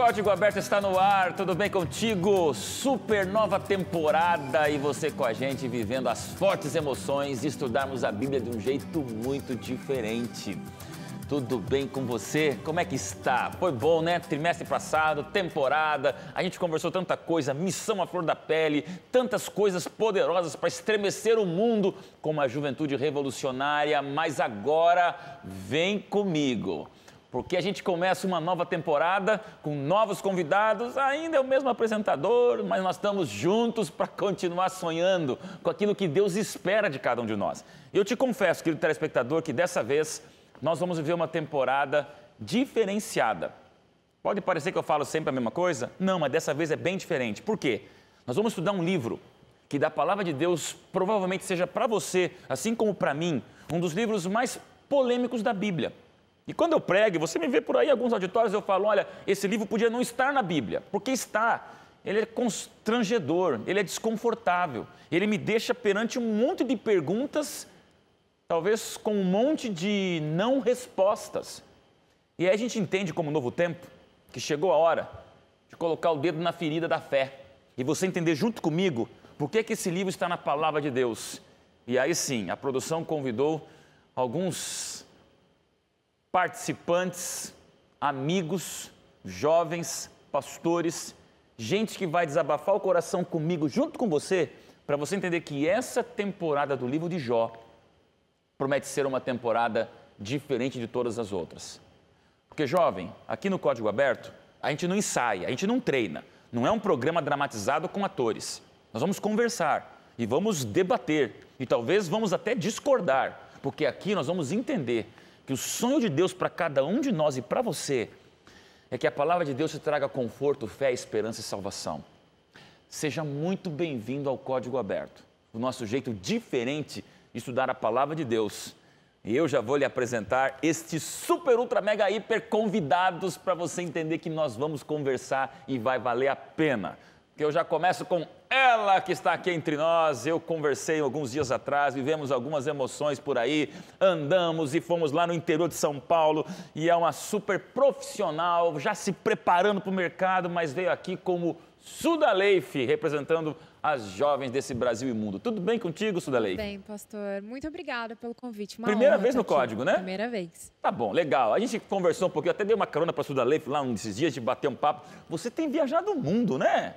Código Aberto está no ar, tudo bem contigo? Super nova temporada e você com a gente vivendo as fortes emoções de estudarmos a Bíblia de um jeito muito diferente. Tudo bem com você? Como é que está? Foi bom, né? Trimestre passado, temporada, a gente conversou tanta coisa, missão à flor da pele, tantas coisas poderosas para estremecer o mundo como a juventude revolucionária, mas agora vem comigo. Porque a gente começa uma nova temporada com novos convidados, ainda é o mesmo apresentador, mas nós estamos juntos para continuar sonhando com aquilo que Deus espera de cada um de nós. Eu te confesso, querido telespectador, que dessa vez nós vamos viver uma temporada diferenciada. Pode parecer que eu falo sempre a mesma coisa? Não, mas dessa vez é bem diferente. Por quê? Nós vamos estudar um livro que da palavra de Deus provavelmente seja para você, assim como para mim, um dos livros mais polêmicos da Bíblia. E quando eu prego, você me vê por aí em alguns auditórios, eu falo, olha, esse livro podia não estar na Bíblia, porque está. Ele é constrangedor, ele é desconfortável, ele me deixa perante um monte de perguntas, talvez com um monte de não respostas. E aí a gente entende como novo tempo, que chegou a hora de colocar o dedo na ferida da fé. E você entender junto comigo por que esse livro está na palavra de Deus. E aí sim, a produção convidou alguns participantes, amigos, jovens, pastores, gente que vai desabafar o coração comigo, junto com você, para você entender que essa temporada do livro de Jó promete ser uma temporada diferente de todas as outras. Porque, jovem, aqui no Código Aberto, a gente não ensaia, a gente não treina, não é um programa dramatizado com atores. Nós vamos conversar e vamos debater e talvez vamos até discordar, porque aqui nós vamos entender que o sonho de Deus para cada um de nós e para você é que a palavra de Deus te traga conforto, fé, esperança e salvação. Seja muito bem-vindo ao Código Aberto, o nosso jeito diferente de estudar a palavra de Deus. E eu já vou lhe apresentar estes super, ultra, mega, hiper convidados para você entender que nós vamos conversar e vai valer a pena. Porque eu já começo com ela que está aqui entre nós. Eu conversei alguns dias atrás, vivemos algumas emoções por aí, andamos e fomos lá no interior de São Paulo e é uma super profissional, já se preparando para o mercado, mas veio aqui como Sudaleif, representando as jovens desse Brasil e mundo. Tudo bem contigo, Sudaleif? Tudo bem, pastor. Muito obrigada pelo convite. Uma Primeira honra vez no estar aqui. Código, né? Primeira vez. Tá bom, legal. A gente conversou um pouquinho, até dei uma carona para a Sudaleif lá nesses dias de bater um papo. Você tem viajado o mundo, né?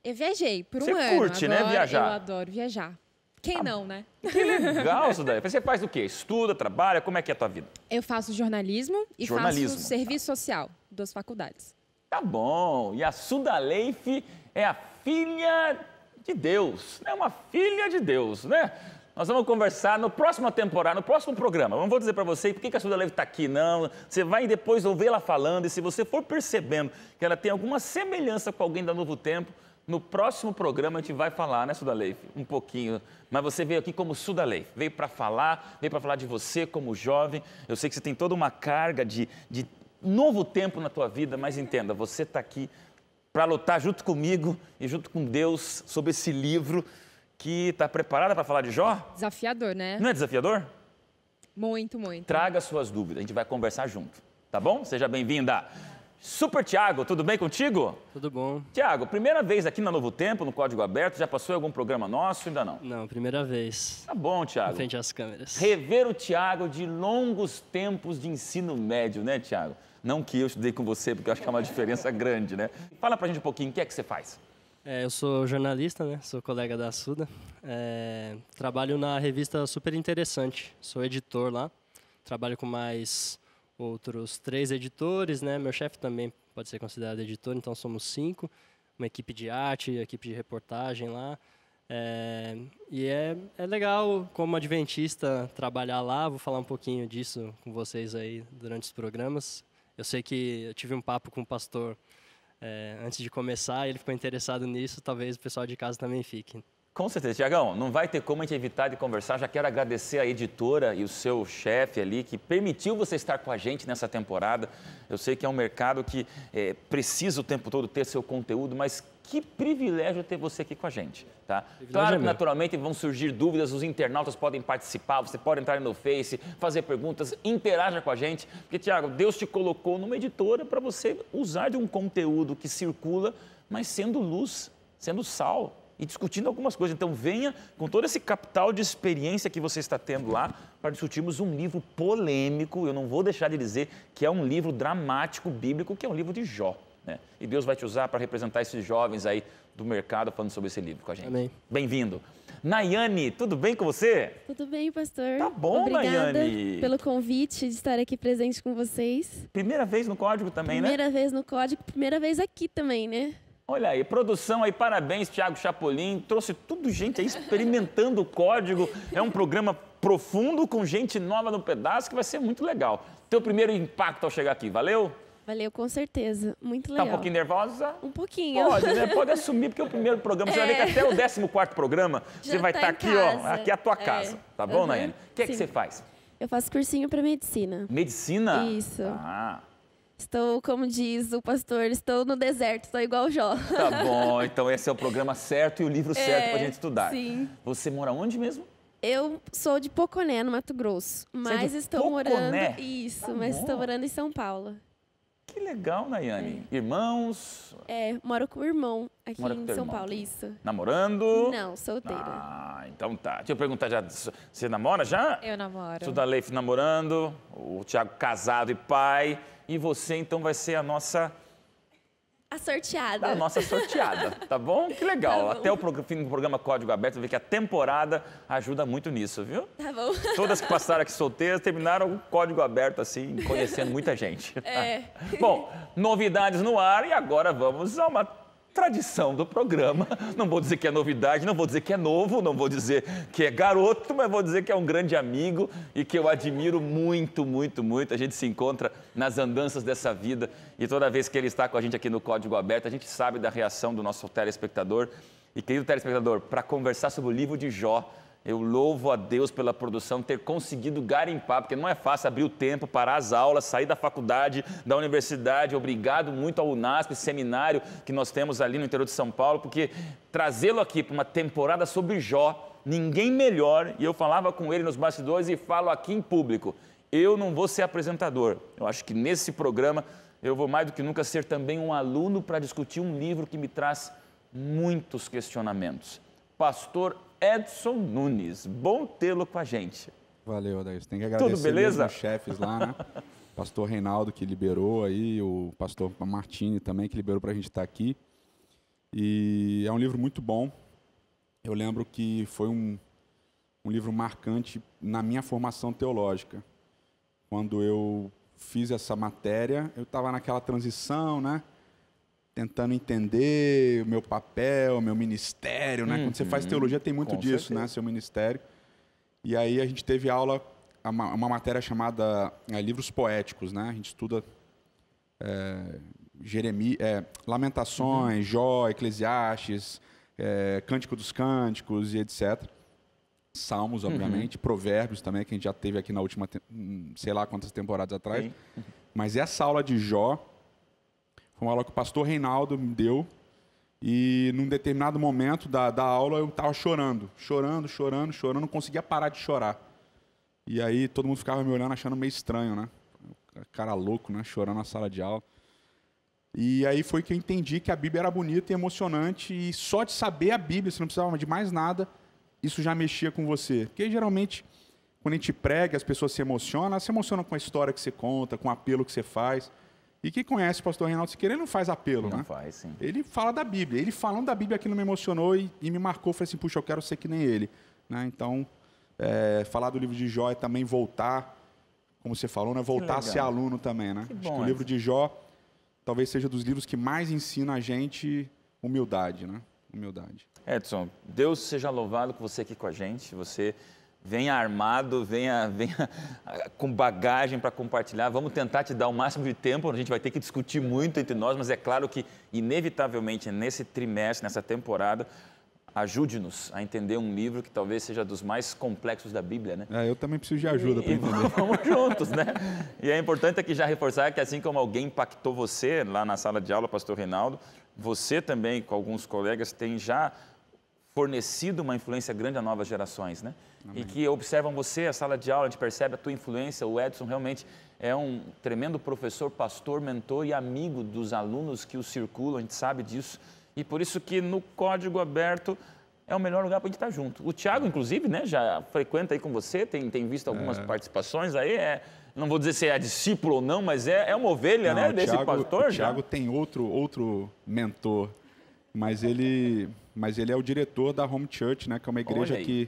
Eu viajei por um Você ano. curte, né, Agora viajar? Eu adoro viajar. Quem não, né? Que legal, Sudaleif. Você faz o quê? Estuda, trabalha? Como é que é a tua vida? Eu faço jornalismo e Jornalismo, faço serviço social, 2 faculdades. Tá bom. E a Sudaleif é a filha de Deus, né? Uma filha de Deus, né? Nós vamos conversar no próximo temporada, no próximo programa. Não vou dizer para você por que a Sudaleif está aqui, não. Você vai depois ouvir ela falando e se você for percebendo que ela tem alguma semelhança com alguém da Novo Tempo, no próximo programa a gente vai falar, né, Sudaleif? Um pouquinho. Mas você veio aqui como Sudaleif, veio para falar de você como jovem. Eu sei que você tem toda uma carga de novo tempo na tua vida, mas entenda, você está aqui para lutar junto comigo e junto com Deus sobre esse livro que está preparada para falar de Jó? Desafiador, né? Não é desafiador? Muito, muito. Traga suas dúvidas, a gente vai conversar junto, tá bom? Seja bem-vinda. Super Tiago, tudo bem contigo? Tudo bom. Tiago, primeira vez aqui na Novo Tempo, no Código Aberto, já passou em algum programa nosso? Ainda não? Não, primeira vez. Tá bom, Em Tiago. frente às câmeras. Rever o Tiago de longos tempos de ensino médio, né, Tiago? Não que eu estudei com você, porque eu acho que é uma diferença grande, né? Fala pra gente um pouquinho, o que é que você faz? Eu sou jornalista, né? Sou colega da Suda. Trabalho na revista Super Interessante. Sou editor lá. Trabalho com mais outros 3 editores, né? Meu chefe também pode ser considerado editor, então somos 5. Uma equipe de arte, equipe de reportagem lá. E é legal, como adventista, trabalhar lá. Vou falar um pouquinho disso com vocês aí durante os programas. Eu sei que eu tive um papo com o pastor antes de começar, ele ficou interessado nisso, talvez o pessoal de casa também fique. Com certeza. Tiagão, não vai ter como a gente evitar de conversar. Já quero agradecer a editora e o seu chefe ali, que permitiu você estar com a gente nessa temporada. Eu sei que é um mercado que precisa o tempo todo ter seu conteúdo, mas que privilégio ter você aqui com a gente, tá? Claro que, naturalmente, vão surgir dúvidas, os internautas podem participar, você pode entrar no Face, fazer perguntas, interaja com a gente, porque, Tiago, Deus te colocou numa editora para você usar de um conteúdo que circula, mas sendo luz, sendo sal e discutindo algumas coisas. Então, venha com todo esse capital de experiência que você está tendo lá para discutirmos um livro polêmico, eu não vou deixar de dizer que é um livro dramático, bíblico, que é um livro de Jó. Né? E Deus vai te usar para representar esses jovens aí do mercado falando sobre esse livro com a gente. Amém. Bem-vindo. Nayane, tudo bem com você? Tudo bem, pastor? Tá bom, Obrigada Nayane. pelo convite de estar aqui presente com vocês. Primeira vez no Código também, né? Primeira vez no Código, primeira vez aqui também, né? Olha aí, produção aí, parabéns, Thiago Chapolin, trouxe tudo gente aí experimentando o Código. É um programa profundo com gente nova no pedaço que vai ser muito legal. Teu primeiro impacto ao chegar aqui, valeu? Valeu, com certeza. Muito Tá legal. um pouquinho nervosa? Um pouquinho. Pode, né? Pode assumir, porque é o primeiro programa. Você vai ver que até o 14º programa, você vai estar aqui, ó. Aqui é a tua casa. Tá bom, Nayane? O que é que você faz? Eu faço cursinho para medicina. Medicina? Isso. Ah, Estou, como diz o pastor, estou no deserto, estou igual o Jó. tá bom. Então esse é o programa certo e o livro certo pra gente estudar. Sim. Você mora onde mesmo? Eu sou de Poconé, no Mato Grosso, mas de estou Poconé? morando... Isso, Tá mas bom. estou morando em São Paulo. Que legal, Nayane. Irmãos, Moro com o irmão aqui Mora com em teu São irmão. Paulo, isso. namorando? Não, solteira. Ah, então tá. Deixa eu perguntar já, você namora já? Eu namoro. Sudaleif namorando, o Thiago casado e pai, e você então vai ser a nossa sorteada, tá bom? Que legal. Tá bom. Até o fim do programa Código Aberto, vê que a temporada ajuda muito nisso, viu? Tá bom. Todas que passaram aqui solteiras terminaram o Código Aberto, assim, conhecendo muita gente. Bom, novidades no ar e agora vamos a uma tradição do programa. Não vou dizer que é novidade, não vou dizer que é novo, não vou dizer que é garoto, mas vou dizer que é um grande amigo e que eu admiro muito, muito, muito. A gente se encontra nas andanças dessa vida e toda vez que ele está com a gente aqui no Código Aberto, a gente sabe da reação do nosso telespectador. E, querido telespectador, para conversar sobre o livro de Jó, eu louvo a Deus pela produção ter conseguido garimpar, porque não é fácil abrir o tempo, parar as aulas, sair da faculdade, da universidade. Obrigado muito ao UNASP, seminário que nós temos ali no interior de São Paulo, porque trazê-lo aqui para uma temporada sobre Jó, ninguém melhor, e eu falava com ele nos bastidores e falo aqui em público, eu não vou ser apresentador. Eu acho que nesse programa eu vou mais do que nunca ser também um aluno para discutir um livro que me traz muitos questionamentos. Pastor Edson Nunes, bom tê-lo com a gente. Valeu, Adair. Tem que agradecer Tudo beleza? mesmo os chefes lá, né? Pastor Reinaldo que liberou aí, o pastor Martini também que liberou para a gente estar aqui. E é um livro muito bom. Eu lembro que foi um livro marcante na minha formação teológica. Quando eu fiz essa matéria, eu estava naquela transição, né? Tentando entender o meu papel, o meu ministério, né? Quando você faz teologia tem muito disso, né? Seu ministério. E aí a gente teve aula, uma matéria chamada Livros Poéticos, né? A gente estuda Lamentações, Jó, Eclesiastes, Cântico dos Cânticos e etc. Salmos, obviamente, Provérbios também, que a gente já teve aqui na última, sei lá quantas temporadas atrás. Mas essa aula de Jó foi uma aula que o pastor Reinaldo me deu e num determinado momento da aula eu estava chorando, não conseguia parar de chorar. E aí todo mundo ficava me olhando achando meio estranho, né? Cara louco, né? Chorando na sala de aula. E aí foi que eu entendi que a Bíblia era bonita e emocionante e só de saber a Bíblia, você não precisava de mais nada, isso já mexia com você. Porque geralmente, quando a gente prega, as pessoas se emocionam, elas se emocionam com a história que você conta, com o apelo que você faz. E quem conhece o pastor Reinaldo Siqueira, ele não faz apelo, né? Não faz, sim. Ele fala da Bíblia. Ele falando da Bíblia aquilo me emocionou e me marcou. Falei assim, puxa, eu quero ser que nem ele. Né? Então, falar do livro de Jó é também voltar, como você falou, né? Voltar a ser aluno também, né? Que Acho bom, que o livro de Jó talvez seja dos livros que mais ensina a gente humildade, né? Humildade. Edson, Deus seja louvado com você aqui com a gente. Você venha armado, venha com bagagem para compartilhar. Vamos tentar te dar o máximo de tempo, a gente vai ter que discutir muito entre nós, mas é claro que, inevitavelmente, nesse trimestre, nessa temporada, ajude-nos a entender um livro que talvez seja dos mais complexos da Bíblia, né? Eu também preciso de ajuda para entender. Vamos juntos, né? E é importante aqui já reforçar que assim como alguém impactou você lá na sala de aula, pastor Reinaldo, você também, com alguns colegas, tem já fornecido uma influência grande a novas gerações, né? Amém. E que observam você, a sala de aula, a gente percebe a tua influência. O Edson realmente é um tremendo professor, pastor, mentor e amigo dos alunos que o circulam, a gente sabe disso. E por isso que no Código Aberto é o melhor lugar para a gente estar junto. O Thiago, inclusive, né, já frequenta aí com você, tem visto algumas participações aí, não vou dizer se é discípulo ou não, mas é uma ovelha, né, desse pastor. O Thiago tem outro mentor, mas ele é o diretor da Home Church, né, que é uma igreja que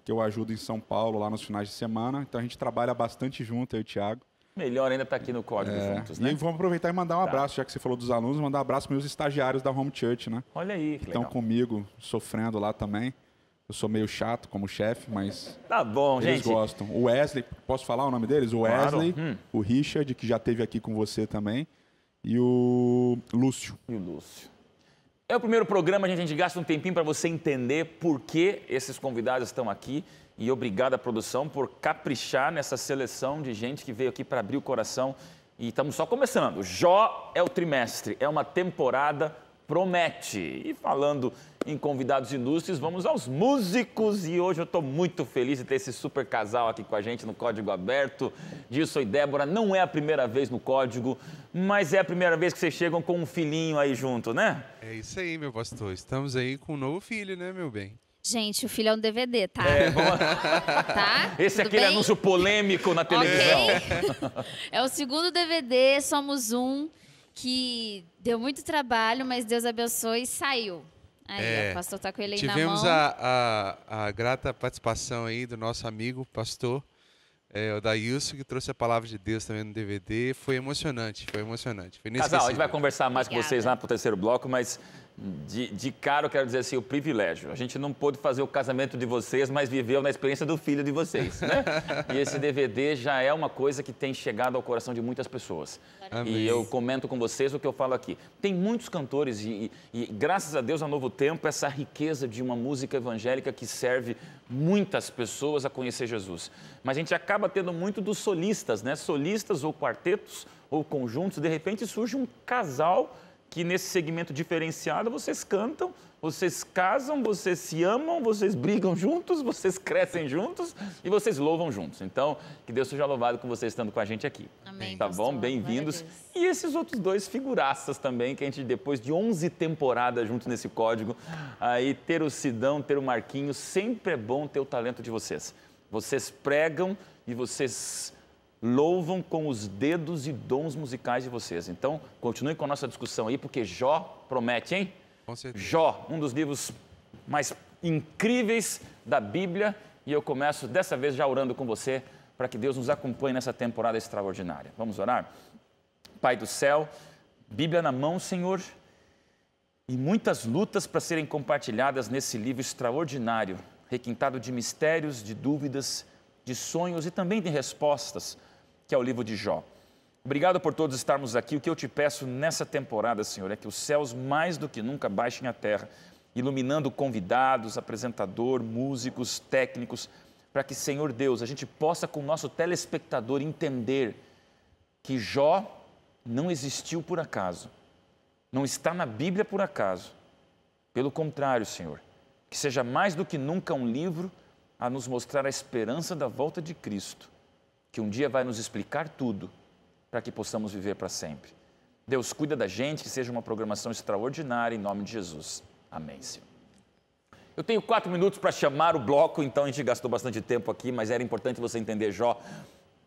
eu ajudo em São Paulo, lá nos finais de semana. Então a gente trabalha bastante junto, eu e o Thiago. Melhor ainda estar aqui no Código juntos, né? E vamos aproveitar e mandar um abraço, já que você falou dos alunos, mandar um abraço para meus estagiários da Home Church, né? Olha aí, que estão comigo, sofrendo lá também. Eu sou meio chato como chefe, mas tá bom, eles gente. Gostam. O Wesley, posso falar o nome deles? O Wesley, o Richard, que já esteve aqui com você também, e o Lúcio. É o primeiro programa, a gente gasta um tempinho para você entender por que esses convidados estão aqui. E obrigado à produção por caprichar nessa seleção de gente que veio aqui para abrir o coração. E estamos só começando. Jó é o trimestre, é uma temporada, promete. E falando em convidados ilustres, vamos aos músicos. E hoje eu estou muito feliz de ter esse super casal aqui com a gente no Código Aberto. Dilson e Débora, não é a primeira vez no Código, mas é a primeira vez que vocês chegam com um filhinho aí junto, né? É isso aí, meu pastor. Estamos aí com um novo filho, né, meu bem? Gente, o filho é um DVD, tá? Tá? Esse é aquele anúncio polêmico na televisão. Okay. É o segundo DVD, somos um, que deu muito trabalho, mas Deus abençoe e saiu. Aí, o pastor tá com ele aí na mão. Tivemos a grata participação aí do nosso amigo, pastor, o Daílson, que trouxe a palavra de Deus também no DVD. Foi emocionante, foi inesquecível. Casal, a gente vai conversar mais com vocês lá pro terceiro bloco, mas de cara eu quero dizer assim, o privilégio. A gente não pôde fazer o casamento de vocês, mas viveu na experiência do filho de vocês, né? E esse DVD já é uma coisa que tem chegado ao coração de muitas pessoas. Amém. E eu comento com vocês o que eu falo aqui. Tem muitos cantores e graças a Deus, ao Novo Tempo, essa riqueza de uma música evangélica que serve muitas pessoas a conhecer Jesus. Mas a gente acaba tendo muito dos solistas, né? Solistas ou quartetos ou conjuntos. De repente surge um casal que nesse segmento diferenciado vocês cantam, vocês casam, vocês se amam, vocês brigam juntos, vocês crescem juntos e vocês louvam juntos. Então, que Deus seja louvado com vocês estando com a gente aqui. Amém. Tá bom? Bem-vindos. E esses outros dois figuraças também, que a gente, depois de 11 temporadas juntos nesse código, aí ter o Sidão, ter o Marquinhos, sempre é bom ter o talento de vocês. Vocês pregam e vocês louvam com os dedos e dons musicais de vocês. Então, continue com a nossa discussão aí, porque Jó promete, hein? Com certeza. Jó, um dos livros mais incríveis da Bíblia. E eu começo dessa vez já orando com você, para que Deus nos acompanhe nessa temporada extraordinária. Vamos orar? Pai do céu, Bíblia na mão, Senhor, e muitas lutas para serem compartilhadas nesse livro extraordinário, requintado de mistérios, de dúvidas, de sonhos e também de respostas, que é o livro de Jó. Obrigado por todos estarmos aqui. O que eu te peço nessa temporada, Senhor, é que os céus mais do que nunca baixem a terra, iluminando convidados, apresentador, músicos, técnicos, para que, Senhor Deus, a gente possa com o nosso telespectador entender que Jó não existiu por acaso, não está na Bíblia por acaso. Pelo contrário, Senhor, que seja mais do que nunca um livro a nos mostrar a esperança da volta de Cristo, que um dia vai nos explicar tudo, para que possamos viver para sempre. Deus, cuida da gente, que seja uma programação extraordinária, em nome de Jesus. Amém, Senhor. Eu tenho 4 minutos para chamar o bloco, então a gente gastou bastante tempo aqui, mas era importante você entender, Jó.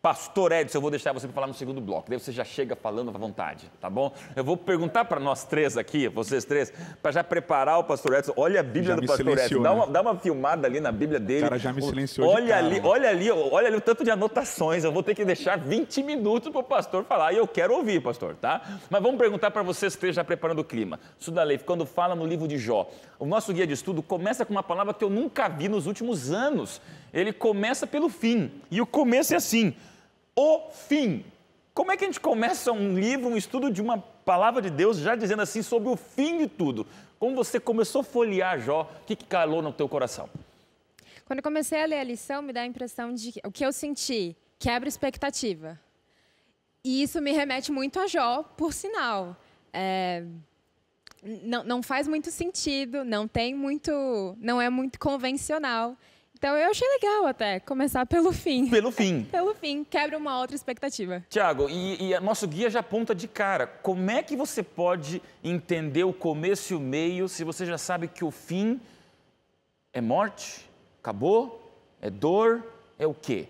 Pastor Edson, eu vou deixar você para falar no segundo bloco, daí você já chega falando à vontade, tá bom? Eu vou perguntar para nós três aqui, vocês três, para já preparar o Pastor Edson. Olha a Bíblia do Pastor Edson, dá uma filmada ali na Bíblia dele. O cara já me silenciou olha ali o tanto de anotações, eu vou ter que deixar 20 minutos para o pastor falar, e eu quero ouvir, pastor, tá? Mas vamos perguntar para vocês três, já preparando o clima. Sudalei, quando fala no livro de Jó, o nosso guia de estudo começa com uma palavra que eu nunca vi nos últimos anos. Ele começa pelo fim, e o começo é assim: o fim. Como é que a gente começa um livro, um estudo de uma palavra de Deus já dizendo assim sobre o fim de tudo? Como você começou a folhear Jó, o que calou no teu coração? Quando eu comecei a ler a lição, me dá a impressão de que o que eu senti quebra expectativa. E isso me remete muito a Jó, por sinal. Não faz muito sentido, não é muito convencional. Então, eu achei legal até começar pelo fim. Pelo fim. Pelo fim, quebra uma outra expectativa. Tiago, e nosso guia já aponta de cara. Como é que você pode entender o começo e o meio se você já sabe que o fim é morte, acabou, é dor, é o quê?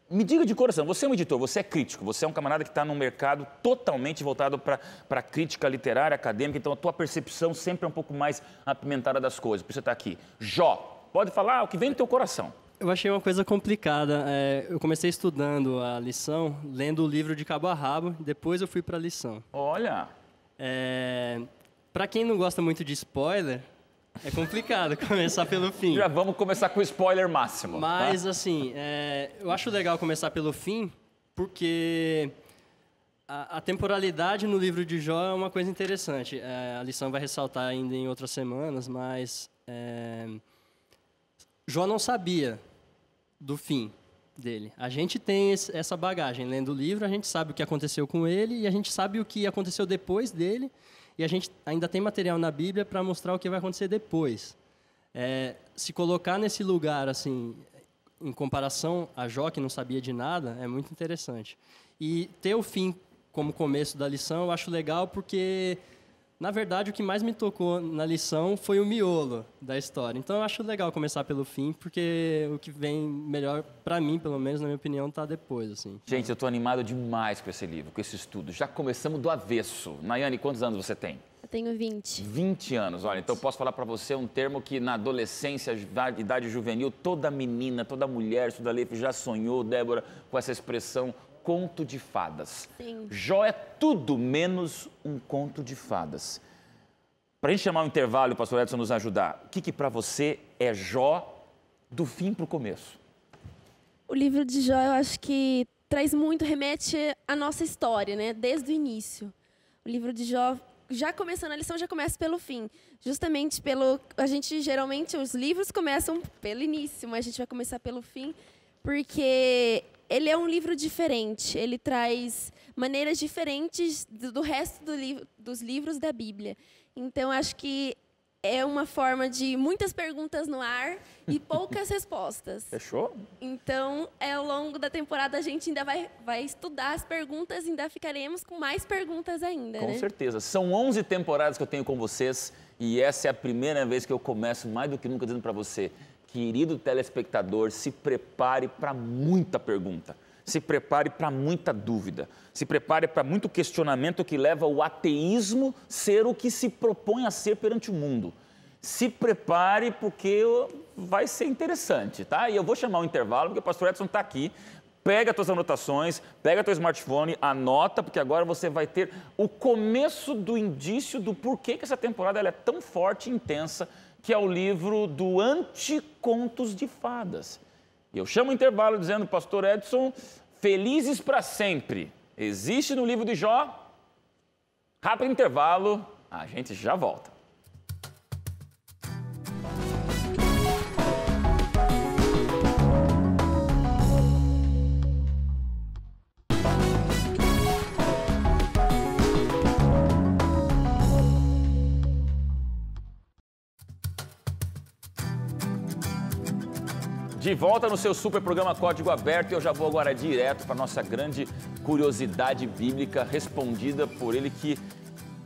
Me diga de coração, você é um editor, você é crítico, você é um camarada que está num mercado totalmente voltado para a crítica literária, acadêmica, então a tua percepção sempre é um pouco mais apimentada das coisas, por isso você está aqui. Jó, pode falar o que vem no teu coração. Eu achei uma coisa complicada. Eu comecei estudando a lição, lendo o livro de cabo a rabo, depois eu fui para a lição. Olha! Para quem não gosta muito de spoiler, é complicado começar pelo fim. Já vamos começar com o spoiler máximo. Mas, tá? assim, eu acho legal começar pelo fim, porque a temporalidade no livro de Jó é uma coisa interessante. A lição vai ressaltar ainda em outras semanas, mas Jó não sabia do fim dele. A gente tem essa bagagem. Lendo o livro, a gente sabe o que aconteceu com ele e a gente sabe o que aconteceu depois dele. E a gente ainda tem material na Bíblia para mostrar o que vai acontecer depois. Se colocar nesse lugar, assim, em comparação a Jó, que não sabia de nada, é muito interessante. E ter o fim como começo da lição eu acho legal porque, na verdade, o que mais me tocou na lição foi o miolo da história. Então, eu acho legal começar pelo fim, porque o que vem melhor, para mim, pelo menos, na minha opinião, está depois. Assim. Gente, eu estou animado demais com esse livro, com esse estudo. Já começamos do avesso. Nayane, quantos anos você tem? Eu tenho 20. 20 anos. Olha, então eu posso falar para você um termo que na adolescência, idade juvenil, toda menina, toda mulher, Sudaleif já sonhou, Débora, com essa expressão conto de fadas. Sim. Jó é tudo menos um conto de fadas. Para a gente chamar um intervalo, o pastor Edson nos ajudar, o que para você é Jó do fim para o começo? O livro de Jó, eu acho que traz muito, remete à nossa história, né? Desde o início. O livro de Jó, já começando a lição, já começa pelo fim. Justamente geralmente, os livros começam pelo início, mas a gente vai começar pelo fim, porque ele é um livro diferente. Ele traz maneiras diferentes do resto dos livros da Bíblia. Então, acho que é uma forma de muitas perguntas no ar e poucas respostas. Fechou? Então, ao longo da temporada, a gente ainda vai estudar as perguntas e ainda ficaremos com mais perguntas ainda, Com né? certeza. São 11 temporadas que eu tenho com vocês e essa é a primeira vez que eu começo, mais do que nunca, dizendo para você, querido telespectador, se prepare para muita pergunta. Se prepare para muita dúvida. Se prepare para muito questionamento que leva o ateísmo ser o que se propõe a ser perante o mundo. Se prepare porque vai ser interessante, tá? E eu vou chamar o intervalo porque o pastor Edson está aqui. Pega as tuas anotações, pega teu smartphone, anota, porque agora você vai ter o começo do indício do porquê que essa temporada ela é tão forte e intensa, que é o livro do Anticontos de Fadas. E eu chamo o intervalo dizendo, pastor Edson, felizes para sempre. Existe no livro de Jó? Rápido intervalo, a gente já volta. De volta no seu super programa Código Aberto, e eu já vou agora direto para a nossa grande curiosidade bíblica, respondida por ele que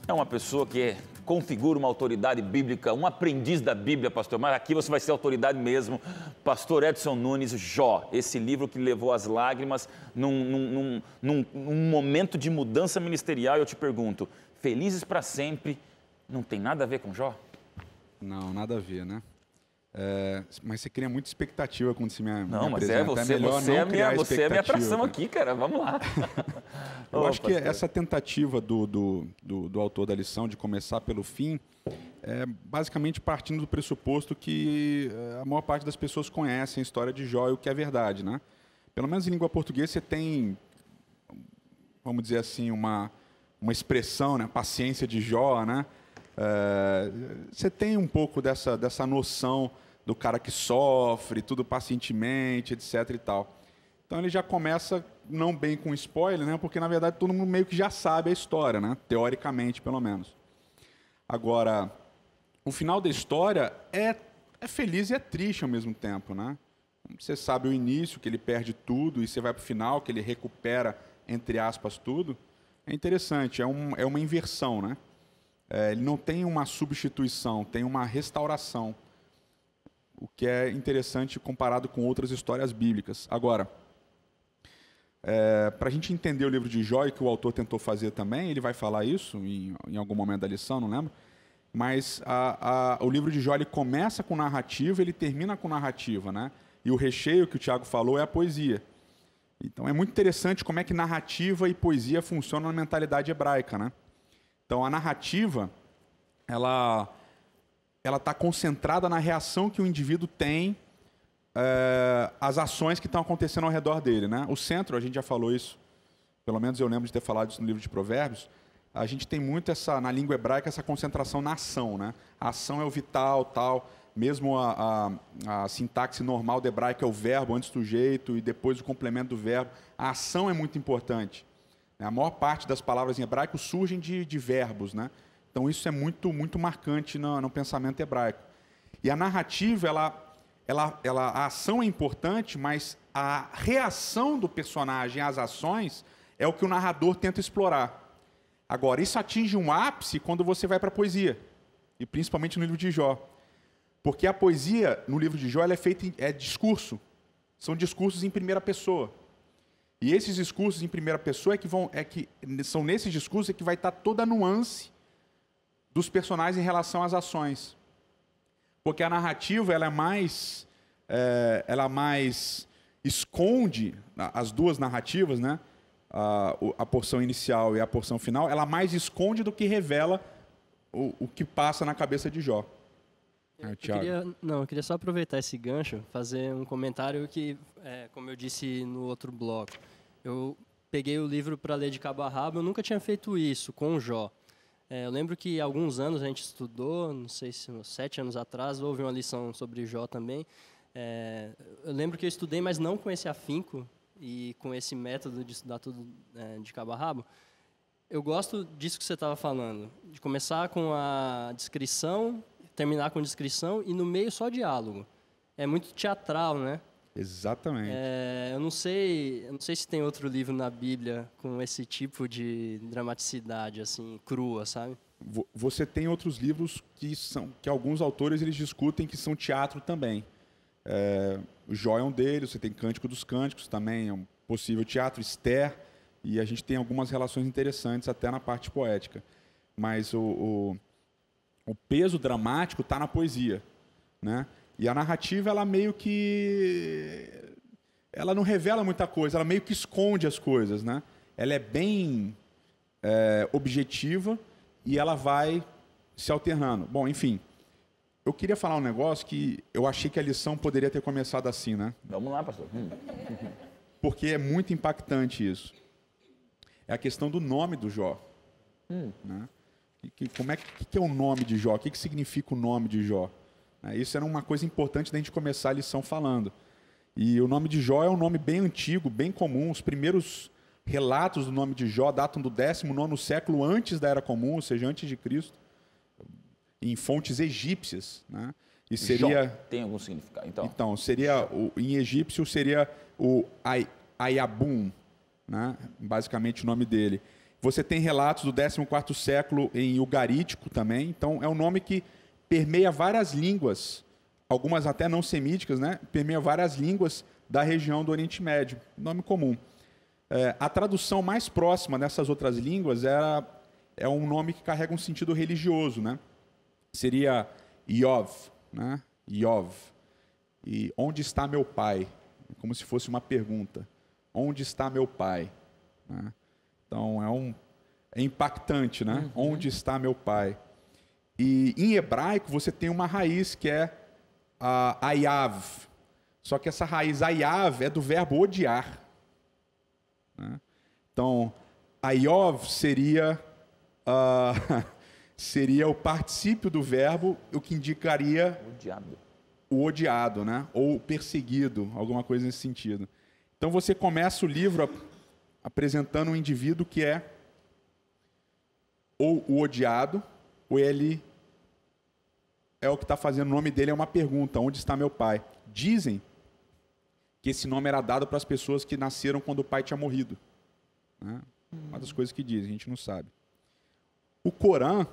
é uma pessoa que configura uma autoridade bíblica, um aprendiz da Bíblia, pastor, mas aqui você vai ser autoridade mesmo, pastor Edson Nunes, Jó, esse livro que levou as lágrimas num momento de mudança ministerial. Eu te pergunto, felizes para sempre, não tem nada a ver com Jó? Não, nada a ver, né? Mas você cria muita expectativa quando você me Não, mas apresenta. você é a minha atração aqui, cara. Vamos lá. Eu acho que essa tentativa do autor da lição de começar pelo fim é basicamente partindo do pressuposto que a maior parte das pessoas conhecem a história de Jó e o que é verdade, né? Pelo menos em língua portuguesa você tem, vamos dizer assim, uma expressão, né? Paciência de Jó, né? Você tem um pouco dessa noção do cara que sofre, tudo pacientemente, etc. e tal. Então ele já começa não bem com spoiler, né? Porque na verdade todo mundo meio que já sabe a história, né? Teoricamente, pelo menos. Agora, o final da história é feliz e é triste ao mesmo tempo, né? Você sabe o início, que ele perde tudo, e você vai para o final, que ele recupera, entre aspas, tudo. É interessante, é uma inversão, né? Ele não tem uma substituição, tem uma restauração. O que é interessante comparado com outras histórias bíblicas. Agora, para a gente entender o livro de Jó, e que o autor tentou fazer também, ele vai falar isso em algum momento da lição, não lembro. Mas o livro de Jó ele começa com narrativa, ele termina com narrativa, né? E o recheio que o Tiago falou é a poesia. Então é muito interessante como é que narrativa e poesia funcionam na mentalidade hebraica, né? Então a narrativa, ela está concentrada na reação que o indivíduo tem às ações que estão acontecendo ao redor dele, né? O centro, a gente já falou isso, pelo menos eu lembro de ter falado isso no livro de Provérbios. A gente tem muito na língua hebraica essa concentração na ação, né? A ação é o vital, tal. Mesmo a sintaxe normal do hebraico é o verbo antes do sujeito e depois o complemento do verbo. A ação é muito importante. A maior parte das palavras em hebraico surgem de verbos, né? Então isso é muito, muito marcante no pensamento hebraico. E a narrativa, a ação é importante, mas a reação do personagem às ações é o que o narrador tenta explorar. Agora, isso atinge um ápice quando você vai para a poesia, e principalmente no livro de Jó. Porque a poesia, no livro de Jó, ela é feita discurso. São discursos em primeira pessoa. E esses discursos em primeira pessoa são nesses discursos que vai estar toda a nuance dos personagens em relação às ações. Porque a narrativa, ela mais esconde, as duas narrativas, né? A porção inicial e a porção final, ela mais esconde do que revela o que passa na cabeça de Jó. Eu queria só aproveitar esse gancho, fazer um comentário que, como eu disse no outro bloco, eu peguei o livro para ler de cabo a rabo, eu nunca tinha feito isso com o Jó. Eu lembro que há alguns anos a gente estudou, não sei se uns 7 anos atrás, houve uma lição sobre Jó também. Eu lembro que eu estudei, mas não com esse afinco e com esse método de estudar tudo de cabo a rabo. Eu gosto disso que você estava falando, de começar com a descrição, terminar com descrição e no meio só diálogo. É muito teatral, né? Exatamente. Eu não sei se tem outro livro na Bíblia com esse tipo de dramaticidade assim crua, sabe? Você tem outros livros que alguns autores eles discutem que são teatro também. O Jó é um deles. Você tem Cântico dos Cânticos também, é um possível teatro. Esther, e a gente tem algumas relações interessantes até na parte poética. Mas o peso dramático está na poesia, né? E a narrativa, ela meio que... ela não revela muita coisa, ela meio que esconde as coisas, né? Ela é bem objetiva e ela vai se alternando. Bom, enfim, eu queria falar um negócio que eu achei que a lição poderia ter começado assim, né? Vamos lá, pastor. Porque é muito impactante isso. É a questão do nome do Jó. Né? Como que é o nome de Jó? O que significa o nome de Jó? Isso era uma coisa importante da gente começar a lição falando. E o nome de Jó é um nome bem antigo, bem comum. Os primeiros relatos do nome de Jó datam do 19º século antes da Era Comum, ou seja, antes de Cristo, em fontes egípcias, né? E seria... Jó tem algum significado, então? Então, em egípcio seria o Ayabum, né? Basicamente o nome dele. Você tem relatos do 14º século em ugarítico também. Então, é um nome que permeia várias línguas, algumas até não semíticas, né? Permeia várias línguas da região do Oriente Médio. Nome comum. A tradução mais próxima dessas outras línguas é um nome que carrega um sentido religioso, né? Seria Iov, né? Iov. E onde está meu pai? Como se fosse uma pergunta. Onde está meu pai? Né? Então, é impactante, né? Onde está meu pai? E em hebraico você tem uma raiz que é ayav. Só que essa raiz ayav é do verbo odiar. Né? Então, ayov seria seria o particípio do verbo, o que indicaria o odiado, né? Ou perseguido, alguma coisa nesse sentido. Então você começa o livro apresentando um indivíduo que é ou o odiado, ou ele é o que está fazendo, o nome dele é uma pergunta, onde está meu pai? Dizem que esse nome era dado para as pessoas que nasceram quando o pai tinha morrido. Né? Uma das coisas que dizem, a gente não sabe. O Corão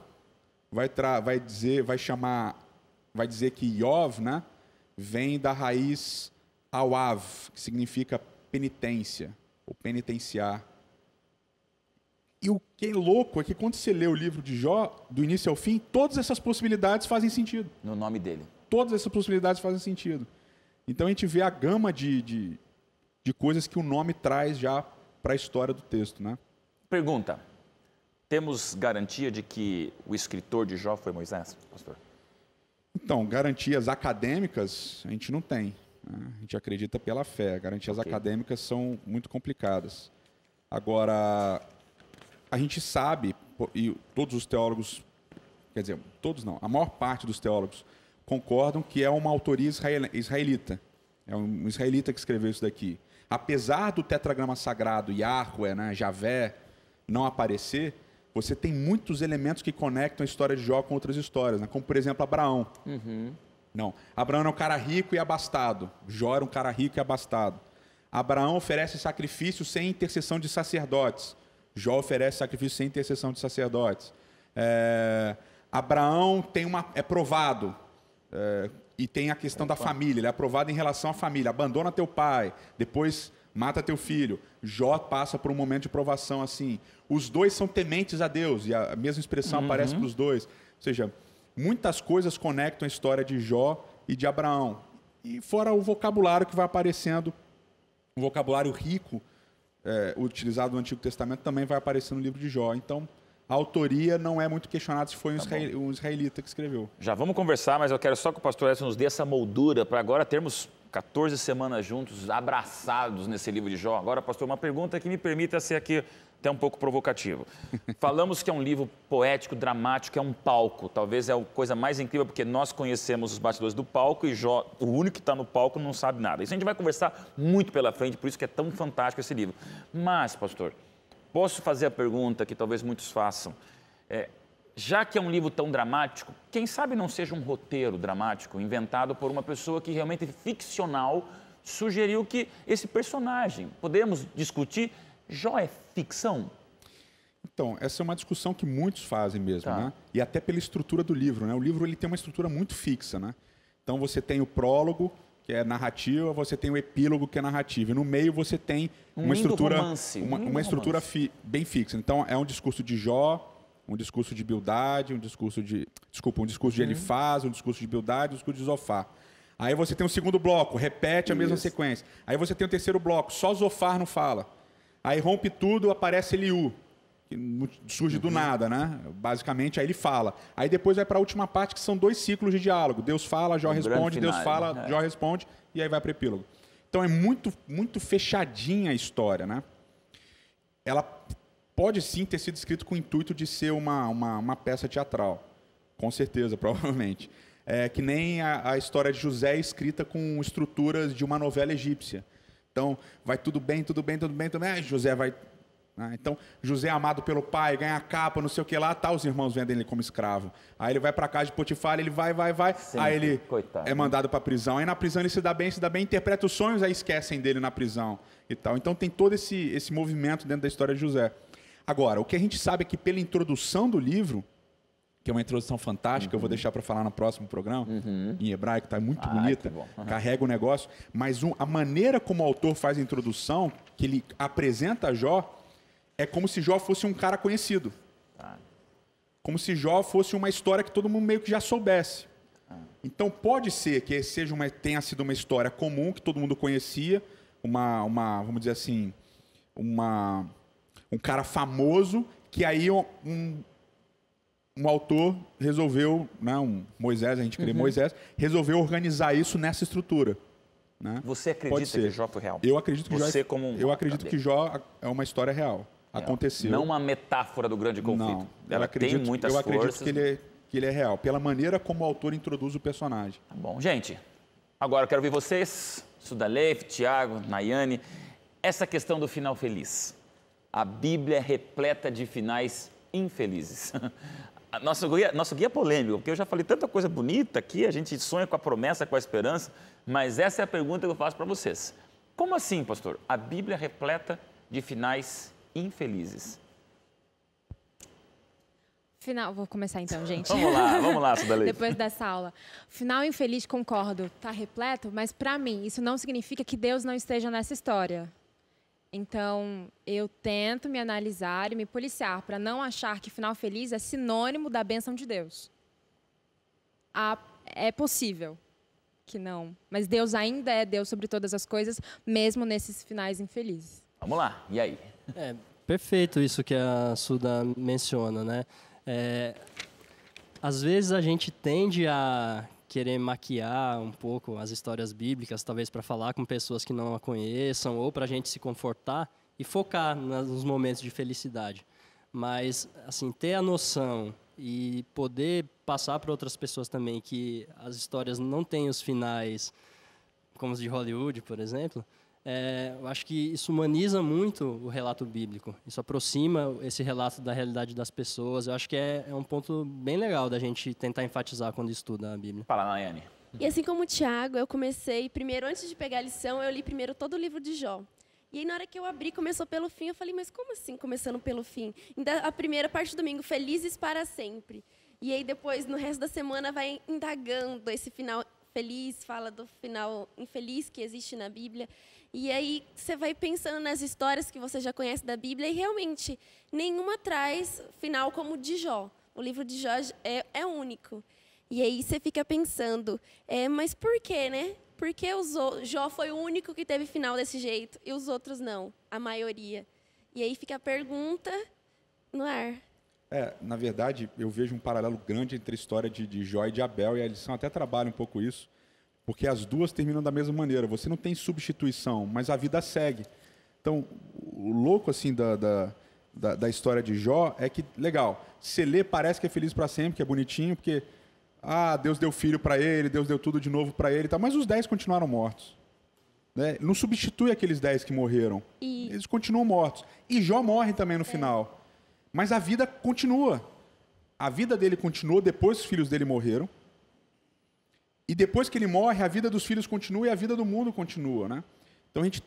vai dizer que Yov, né, vem da raiz Awav, que significa penitência, ou penitenciar. E o que é louco é que quando você lê o livro de Jó, do início ao fim, todas essas possibilidades fazem sentido. No nome dele. Todas essas possibilidades fazem sentido. Então a gente vê a gama de coisas que o nome traz já para a história do texto, né? Pergunta. Temos garantia de que o escritor de Jó foi Moisés, pastor? Então, garantias acadêmicas a gente não tem. Né? A gente acredita pela fé. Garantias acadêmicas são muito complicadas. Agora, a gente sabe, e todos os teólogos, quer dizer, todos não, a maior parte dos teólogos concordam que é uma autoria israelita. É um israelita que escreveu isso daqui. Apesar do tetragrama sagrado, Yahweh, né, Javé, não aparecer, você tem muitos elementos que conectam a história de Jó com outras histórias, né? Como, por exemplo, Abraão. Não, Abraão era um cara rico e abastado. Jó era um cara rico e abastado. Abraão oferece sacrifício sem intercessão de sacerdotes. Jó oferece sacrifício sem intercessão de sacerdotes. Abraão é provado. E tem a questão da família. Ele é aprovado em relação à família. Abandona teu pai, depois mata teu filho. Jó passa por um momento de provação assim. Os dois são tementes a Deus, e a mesma expressão aparece para os dois. Ou seja, muitas coisas conectam a história de Jó e de Abraão. E fora o vocabulário que vai aparecendo, um vocabulário rico, utilizado no Antigo Testamento, também vai aparecer no livro de Jó. Então, a autoria não é muito questionada se foi um israelita que escreveu. Já vamos conversar, mas eu quero só que o pastor Edson nos dê essa moldura para agora termos 14 semanas juntos, abraçados nesse livro de Jó. Agora, pastor, uma pergunta que me permita ser aqui até um pouco provocativo. Falamos que é um livro poético, dramático, é um palco. Talvez é a coisa mais incrível, porque nós conhecemos os bastidores do palco e Jó, o único que está no palco, não sabe nada. Isso a gente vai conversar muito pela frente, por isso que é tão fantástico esse livro. Mas, pastor, posso fazer a pergunta que talvez muitos façam. Já que é um livro tão dramático, quem sabe não seja um roteiro dramático inventado por uma pessoa que realmente ficcional sugeriu que esse personagem, podemos discutir, Jó é ficção? Então, essa é uma discussão que muitos fazem mesmo, né? E até pela estrutura do livro, né? O livro ele tem uma estrutura muito fixa, né? Então você tem o prólogo, que é narrativa, você tem o epílogo, que é narrativa. E no meio você tem uma estrutura, uma estrutura bem fixa. Então é um discurso de Jó, um discurso de Bildade, um discurso de Elifaz, um discurso de Bildade, um discurso de Zofar. Aí você tem o segundo bloco, repete a mesma sequência. Aí você tem o terceiro bloco, só Zofar não fala. Aí rompe tudo, aparece Eliú, que surge do nada, né? Basicamente, aí ele fala. Aí depois vai para a última parte, que são 2 ciclos de diálogo. Deus fala, Jó responde, Deus fala, Jó responde, e aí vai para o epílogo. Então é muito, muito fechadinha a história, né? Ela pode sim ter sido escrito com o intuito de ser uma peça teatral. Com certeza, provavelmente. É que nem a história de José é escrita com estruturas de uma novela egípcia. Então, vai tudo bem, tudo bem, tudo bem, tudo bem. José vai... Então, José é amado pelo pai, ganha a capa, não sei o que lá, tá, os irmãos vendem ele como escravo. Aí ele vai para casa de Potifar, ele vai. Sempre, aí ele é mandado para a prisão. Aí na prisão ele se dá bem, interpreta os sonhos, aí esquecem dele na prisão e tal. Então tem todo esse movimento dentro da história de José. Agora, o que a gente sabe é que pela introdução do livro, que é uma introdução fantástica, eu vou deixar para falar no próximo programa, em hebraico, está muito bonita, carrega o negócio, mas a maneira como o autor faz a introdução, que ele apresenta Jó, é como se Jó fosse um cara conhecido. Como se Jó fosse uma história que todo mundo meio que já soubesse. Então pode ser que tenha sido uma história comum, que todo mundo conhecia, vamos dizer assim, um cara famoso, que aí um autor resolveu, né, Moisés, a gente crê Moisés, resolveu organizar isso nessa estrutura. Né? Você acredita que Jó foi real? Eu acredito que Jó é uma história real. aconteceu. Não uma metáfora do grande conflito. Não, Ela tem muitas eu acredito forças. que ele é real, pela maneira como o autor introduz o personagem. Tá bom, gente, agora eu quero ouvir vocês, Sudaleif, Tiago, Nayane, essa questão do final feliz. A Bíblia é repleta de finais infelizes. Nosso guia é polêmico, porque eu já falei tanta coisa bonita aqui, a gente sonha com a promessa, com a esperança, mas essa é a pergunta que eu faço para vocês. Como assim, pastor? A Bíblia é repleta de finais infelizes. Vou começar então, gente. Vamos lá, Sudaleif. Depois dessa aula. Final infeliz, concordo, está repleto, mas para mim isso não significa que Deus não esteja nessa história. Então, eu tento me analisar e me policiar para não achar que final feliz é sinônimo da bênção de Deus. É possível que não, mas Deus ainda é Deus sobre todas as coisas, mesmo nesses finais infelizes. Vamos lá, e aí? Perfeito isso que a Suda menciona, né? Às vezes a gente tende a querer maquiar um pouco as histórias bíblicas, talvez para falar com pessoas que não a conheçam, ou para a gente se confortar e focar nos momentos de felicidade. Mas, assim, ter a noção e poder passar para outras pessoas também que as histórias não têm os finais como os de Hollywood, por exemplo, eu acho que isso humaniza muito o relato bíblico. Isso aproxima esse relato da realidade das pessoas. Eu acho que é um ponto bem legal da gente tentar enfatizar quando estuda a Bíblia. Fala, Nayane. E assim como o Tiago, eu comecei primeiro, antes de pegar a lição, eu li primeiro todo o livro de Jó. E aí, na hora que eu abri, começou pelo fim. Eu falei, mas como assim começando pelo fim? Ainda a primeira parte do domingo, felizes para sempre. E aí, depois, no resto da semana, vai indagando esse final feliz, fala do final infeliz que existe na Bíblia. E aí, você vai pensando nas histórias que você já conhece da Bíblia e, realmente, nenhuma traz final como o de Jó. O livro de Jó é único. E aí, você fica pensando, mas por quê, né? Por que Jó foi o único que teve final desse jeito e os outros não? A maioria. E aí fica a pergunta no ar. Na verdade, eu vejo um paralelo grande entre a história de Jó e de Abel, e a lição até trabalha um pouco isso, porque as duas terminam da mesma maneira. Você não tem substituição, mas a vida segue. Então, o louco assim da história de Jó é que, legal, você lê, parece que é feliz para sempre, que é bonitinho, porque Deus deu filho para ele, Deus deu tudo de novo para ele, mas os 10 continuaram mortos. Né? Não substitui aqueles 10 que morreram. Eles continuam mortos. E Jó morre também no final. Mas a vida continua. A vida dele continuou depois que os filhos dele morreram. E depois que ele morre, a vida dos filhos continua e a vida do mundo continua, né? Então a gente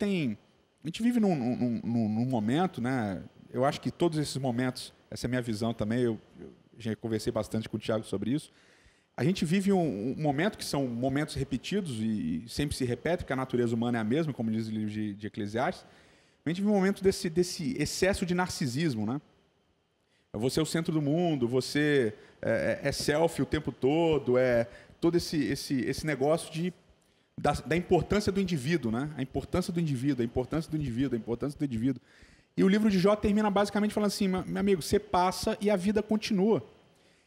vive num momento, né? Eu acho que todos esses momentos, essa é a minha visão também, eu já conversei bastante com o Tiago sobre isso. A gente vive um momento que são momentos repetidos e sempre se repete, porque a natureza humana é a mesma, como diz o livro de Eclesiastes. A gente vive um momento desse excesso de narcisismo, né? Você é o centro do mundo, você é selfie o tempo todo, todo esse negócio da importância do indivíduo, né? A importância do indivíduo, a importância do indivíduo, a importância do indivíduo. E o livro de Jó termina basicamente falando assim, meu amigo, você passa e a vida continua.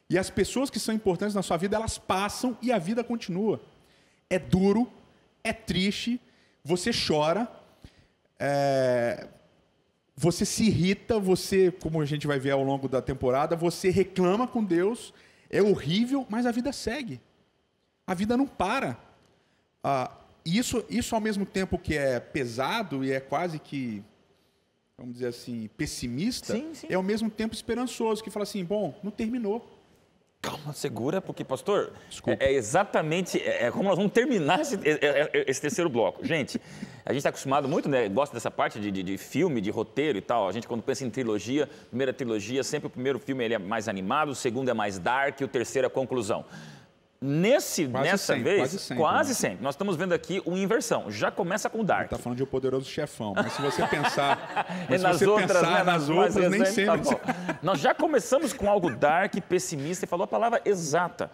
E as pessoas que são importantes na sua vida, elas passam e a vida continua. É duro, é triste, você chora, você se irrita, como a gente vai ver ao longo da temporada, você reclama com Deus, é horrível, mas a vida segue. A vida não para. Isso ao mesmo tempo que é pesado e é quase que, vamos dizer assim, pessimista, sim. é ao mesmo tempo esperançoso, que fala assim, bom, não terminou. Calma, segura, porque, pastor, Desculpa. Exatamente como nós vamos terminar esse terceiro bloco. Gente, a gente está acostumado muito, né? Gosta dessa parte de filme, de roteiro e tal. A gente, quando pensa em trilogia, primeira trilogia, sempre o primeiro filme ele é mais animado, o segundo é mais dark e o terceiro é a conclusão. Quase sempre. Nós estamos vendo aqui uma inversão. Já começa com o dark. Está falando de O Poderoso Chefão, mas se você pensar, nas outras, nem sempre. Tá, nós já começamos com algo dark, pessimista, e falou a palavra exata.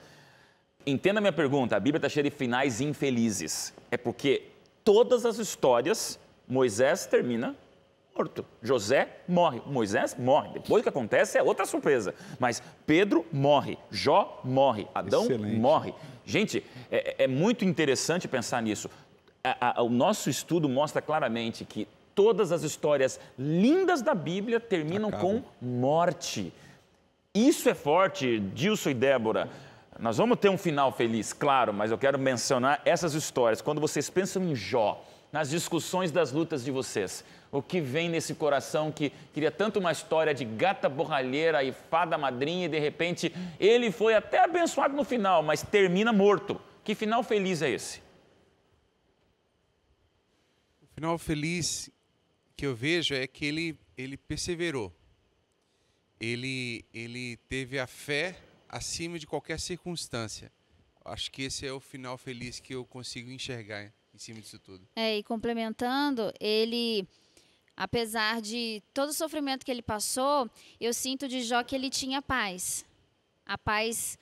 Entenda a minha pergunta. A Bíblia está cheia de finais infelizes. É porque todas as histórias, Moisés termina morto. José morre. Moisés morre. Depois o que acontece é outra surpresa. Mas Pedro morre. Jó morre. Adão morre. Gente, é muito interessante pensar nisso. O nosso estudo mostra claramente que todas as histórias lindas da Bíblia terminam com morte. Isso é forte, Dilson e Débora. Nós vamos ter um final feliz, claro, mas eu quero mencionar essas histórias. Quando vocês pensam em Jó, nas discussões das lutas de vocês, o que vem nesse coração que queria tanto uma história de gata borralheira e fada madrinha e de repente ele foi até abençoado no final, mas termina morto. Que final feliz é esse? O final feliz que eu vejo é que ele perseverou. Ele teve a fé acima de qualquer circunstância. Acho que esse é o final feliz que eu consigo enxergar em cima disso tudo. E complementando, ele, apesar de todo o sofrimento que ele passou, eu sinto de Jó que ele tinha paz. A paz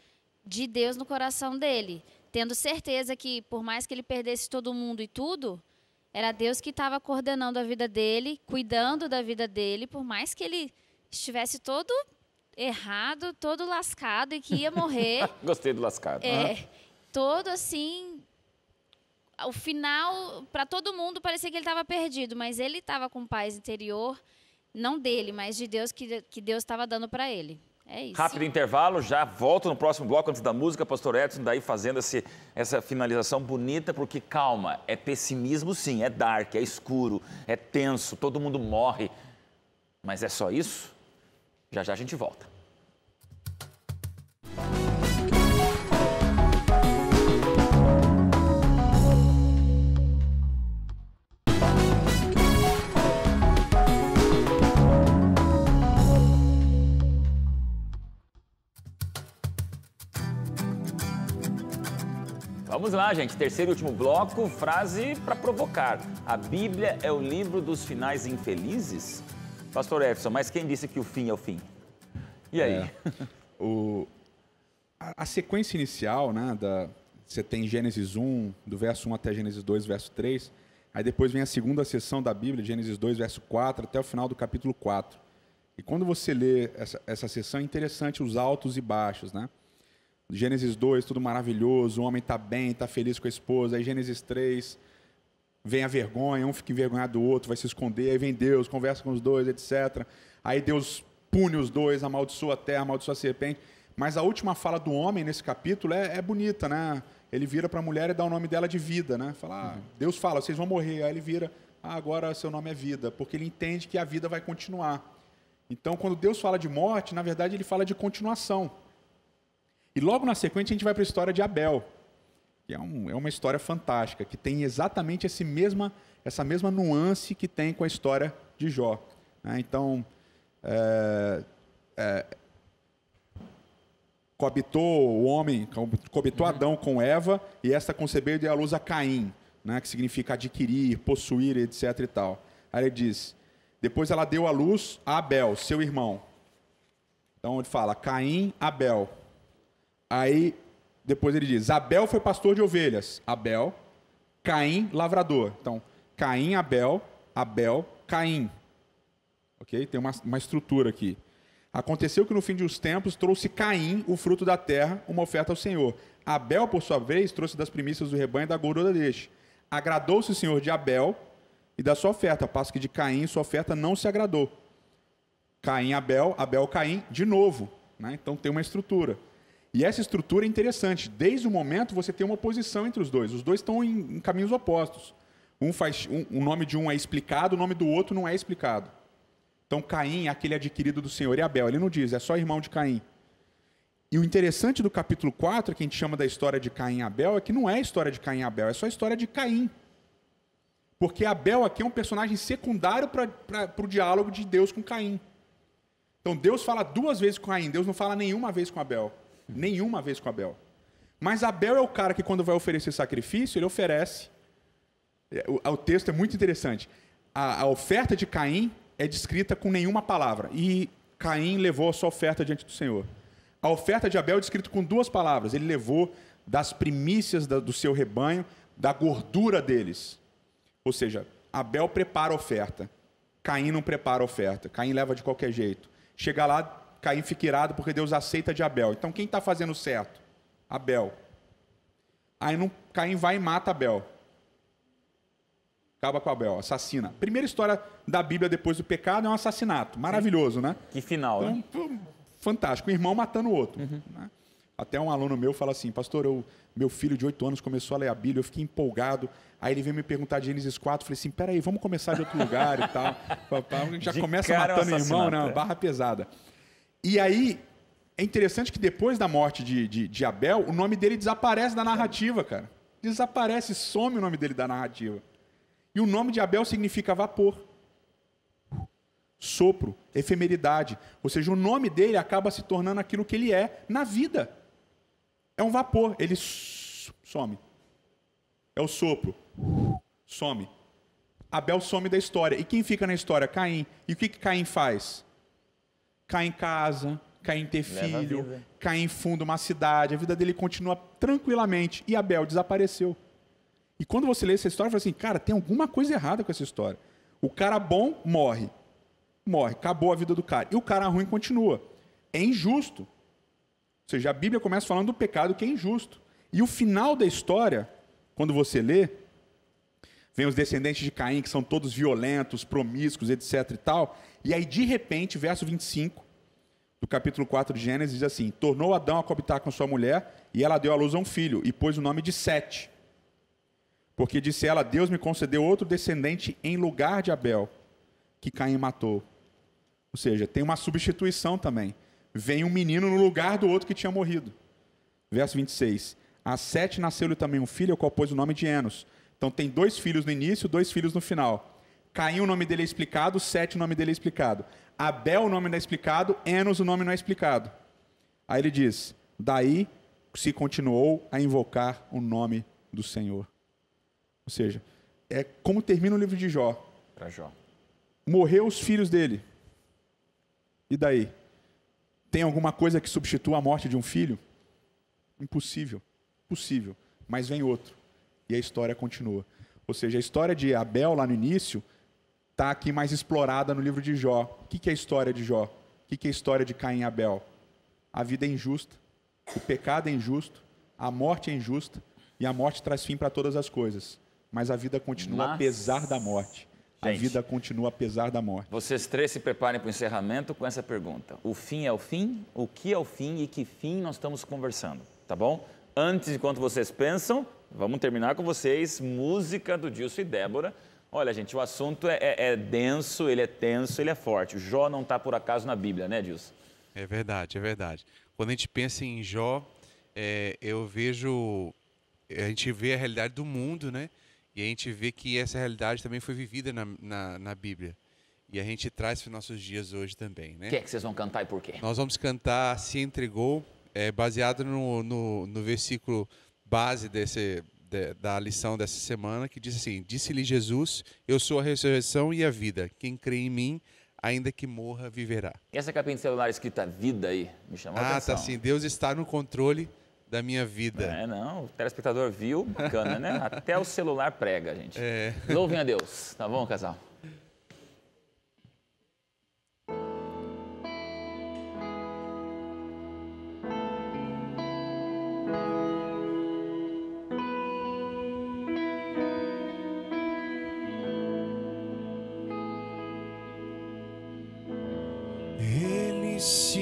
de Deus no coração dele. Tendo certeza que, por mais que ele perdesse todo mundo e tudo, era Deus que estava coordenando a vida dele, cuidando da vida dele, por mais que ele estivesse todo errado, todo lascado e que ia morrer. Gostei do lascado. Todo assim, o final, para todo mundo parecia que ele estava perdido, mas ele estava com paz interior, não dele, mas de Deus, que Deus estava dando para ele. É isso. Rápido intervalo, já volto no próximo bloco antes da música, pastor Edson, daí fazendo essa finalização bonita, porque calma, é pessimismo sim, é dark, é escuro, é tenso, todo mundo morre, mas é só isso? Já já a gente volta. Vamos lá, gente. Terceiro e último bloco, frase para provocar. A Bíblia é o livro dos finais infelizes? Pastor Edson, mas quem disse que o fim é o fim? E aí? A sequência inicial, né, você tem Gênesis 1, do verso 1 até Gênesis 2, verso 3. Aí depois vem a segunda seção da Bíblia, Gênesis 2, verso 4, até o final do capítulo 4. E quando você lê essa seção, é interessante os altos e baixos, né? Gênesis 2, tudo maravilhoso, o homem está bem, está feliz com a esposa. Aí Gênesis 3, vem a vergonha, um fica envergonhado do outro, vai se esconder. Aí vem Deus, conversa com os dois, etc. Aí Deus pune os dois, amaldiçoa a terra, amaldiçoa a serpente. Mas a última fala do homem nesse capítulo é bonita, né? Ele vira para a mulher e dá o nome dela de vida, né? Fala, Deus fala, vocês vão morrer. Aí ele vira, agora seu nome é vida, porque ele entende que a vida vai continuar. Então, quando Deus fala de morte, na verdade ele fala de continuação. E logo na sequência a gente vai para a história de Abel, que é uma história fantástica, que tem exatamente essa mesma nuance que tem com a história de Jó. Então, coabitou Adão com Eva, e esta concebeu e deu à luz a Caim, né, que significa adquirir, possuir, etc. e tal. Aí ele diz, depois ela deu à luz a Abel, seu irmão. Então ele fala, Caim, Abel. Aí, depois ele diz, Abel foi pastor de ovelhas, Abel, Caim, lavrador. Então, Caim, Abel, Abel, Caim. Ok? Tem uma estrutura aqui. Aconteceu que no fim dos tempos trouxe Caim, o fruto da terra, uma oferta ao Senhor. Abel, por sua vez, trouxe das primícias do rebanho e da gordura deste. Agradou-se o Senhor de Abel e da sua oferta, ao passo que de Caim sua oferta não se agradou. Caim, Abel, Abel, Caim, de novo. Né? Então tem uma estrutura. E essa estrutura é interessante. Desde o momento você tem uma oposição entre os dois. Os dois estão em caminhos opostos. O nome de um é explicado, o nome do outro não é explicado. Então Caim é aquele adquirido do Senhor e Abel. Ele não diz, é só irmão de Caim. E o interessante do capítulo 4, que a gente chama da história de Caim e Abel, é que não é a história de Caim e Abel, é só a história de Caim. Porque Abel aqui é um personagem secundário para o diálogo de Deus com Caim. Então Deus fala 2 vezes com Caim, Deus não fala nenhuma vez com Abel. Nenhuma vez com Abel. Mas Abel é o cara que quando vai oferecer sacrifício, ele oferece. O texto é muito interessante. A oferta de Caim é descrita com nenhuma palavra. E Caim levou a sua oferta diante do Senhor. A oferta de Abel é descrita com 2 palavras. Ele levou das primícias do seu rebanho, da gordura deles. Ou seja, Abel prepara a oferta. Caim não prepara a oferta. Caim leva de qualquer jeito. Chega lá, Caim fica irado porque Deus aceita de Abel. Então quem está fazendo certo? Abel. Aí Caim vai e mata Abel. Acaba com Abel, assassina. Primeira história da Bíblia depois do pecado é um assassinato. Maravilhoso, né? Que final, né? Então, fantástico. Um irmão matando o outro. Né? Até um aluno meu fala assim, pastor, meu filho de 8 anos começou a ler a Bíblia, eu fiquei empolgado. Aí ele veio me perguntar de Gênesis 4, falei assim, peraí, vamos começar de outro lugar e tal. A gente já começa matando o irmão, né? Uma barra pesada. E aí, é interessante que depois da morte de Abel, o nome dele desaparece da narrativa, cara. Desaparece, some o nome dele da narrativa. E o nome de Abel significa vapor, sopro, efemeridade. Ou seja, o nome dele acaba se tornando aquilo que ele é na vida. É um vapor, ele some. É o sopro, some. Abel some da história. E quem fica na história? Caim. E o que Caim faz? Caim casa, Caim ter filho, Caim funda uma cidade, a vida dele continua tranquilamente. E Abel desapareceu. E quando você lê essa história, você fala assim, cara, tem alguma coisa errada com essa história. O cara bom morre. Morre, acabou a vida do cara. E o cara ruim continua. É injusto. Ou seja, a Bíblia começa falando do pecado que é injusto. E o final da história, quando você lê, vem os descendentes de Caim, que são todos violentos, promíscuos, etc. e tal. E aí, de repente, verso 25, do capítulo 4 de Gênesis, diz assim, tornou Adão a coabitar com sua mulher, e ela deu à luz a um filho, e pôs o nome de Sete. Porque disse ela, Deus me concedeu outro descendente em lugar de Abel, que Caim matou. Ou seja, tem uma substituição também. Vem um menino no lugar do outro que tinha morrido. Verso 26. A Sete nasceu-lhe também um filho, ao qual pôs o nome de Enos. Então tem 2 filhos no início, 2 filhos no final. Caim, o nome dele é explicado, Sete, o nome dele é explicado. Abel, o nome não é explicado, Enos, o nome não é explicado. Aí ele diz, daí se continuou a invocar o nome do Senhor. Ou seja, é como termina o livro de Jó. Para Jó. Morreu os filhos dele. E daí? Tem alguma coisa que substitua a morte de um filho? Impossível. Possível. Mas vem outro. E a história continua. Ou seja, a história de Abel lá no início está aqui mais explorada no livro de Jó. O que é a história de Jó? O que é a história de Caim e Abel? A vida é injusta. O pecado é injusto. A morte é injusta. E a morte traz fim para todas as coisas. Mas a vida continua apesar da morte. A vida continua apesar da morte. Vocês 3 se preparem para o encerramento com essa pergunta. O fim é o fim? O que é o fim e que fim nós estamos conversando? Tá bom? Antes, enquanto vocês pensam, vamos terminar com vocês. Música do Dilson e Débora. Olha, gente, o assunto é denso, ele é tenso, ele é forte. O Jó não está por acaso na Bíblia, né, Dilson? É verdade, é verdade. Quando a gente pensa em Jó, eu vejo... A gente vê a realidade do mundo, né? E a gente vê que essa realidade também foi vivida na Bíblia. E a gente traz para os nossos dias hoje também, né? O que é que vocês vão cantar e por quê? Nós vamos cantar Se Entregou, baseado no versículo base da lição dessa semana, que diz assim, disse-lhe Jesus, eu sou a ressurreição e a vida. Quem crê em mim, ainda que morra, viverá. E essa capinha de celular escrita vida aí, me chamou a atenção. Tá sim. Deus está no controle da minha vida. Não, o telespectador viu, bacana, né? Até o celular prega, gente. Louvem a Deus, tá bom, casal? Ele se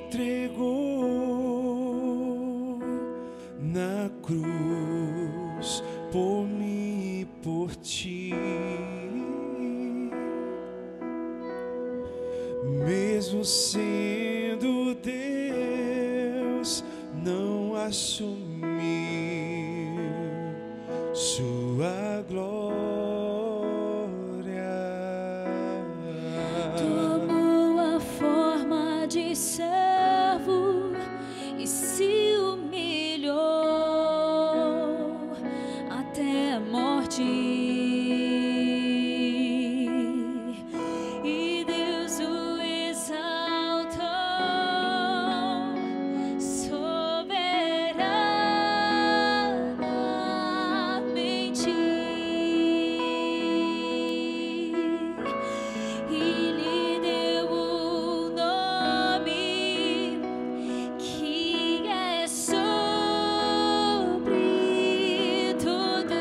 entregou na cruz por mim e por ti, mesmo sendo Deus, não assumiu sua glória. Tomou a forma de servo e se humilhou até a morte. E Deus o exaltou soberanamente. E lhe deu o nome que é sobre todo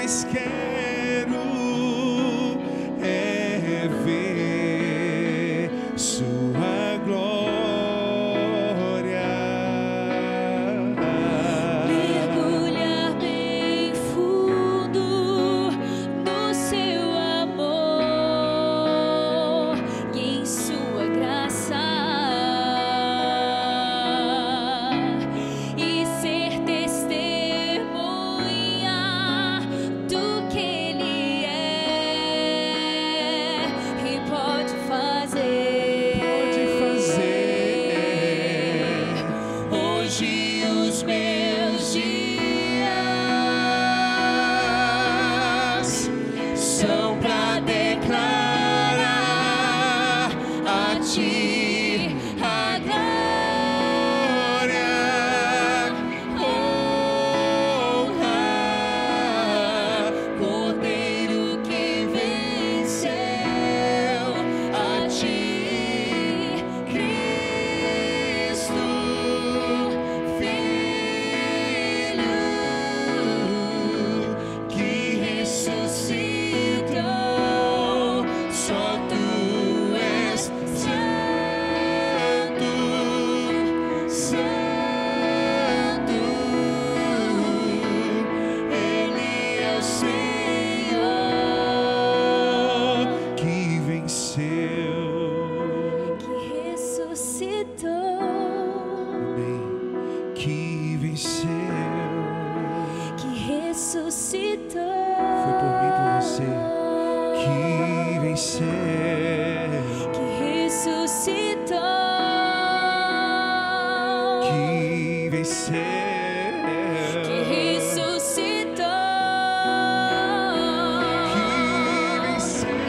mais quero é ver sua glória. Mergulhar bem fundo no seu amor e em sua graça e ser testemunha do que Ele é e pode fazer. Hoje os meus dias são pra declarar a Ti a glória, honra, Cordeiro que venceu, a Ti, Cristo, Filho que ressuscitou. Só Tu és santo, santo. Ele é o Senhor Que venceu. que ressuscitou, Amém. Que venceu. que ressuscitou. Foi por mim, por você. Que venceu. Que ressuscitou. Que venceu. Que ressuscitou.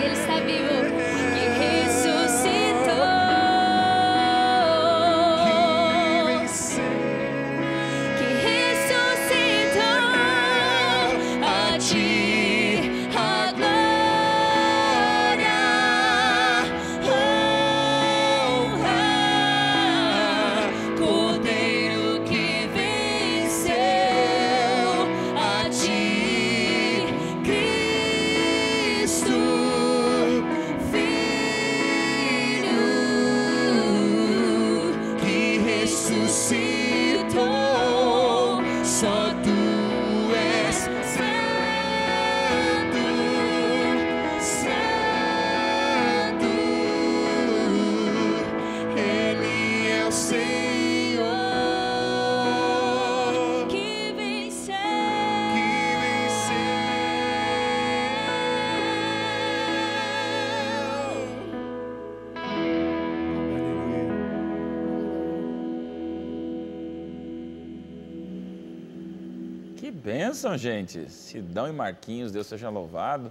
Ele está vivo. Que ressuscitou. Que ressuscitou. A Ti a glória, honra, Cordeiro que venceu, a Ti, Cristo, Filho que ressuscitou. Só Tu és santo, santo. Ele é o Senhor que Que bênção, gente. Sidão e Marquinhos, Deus seja louvado.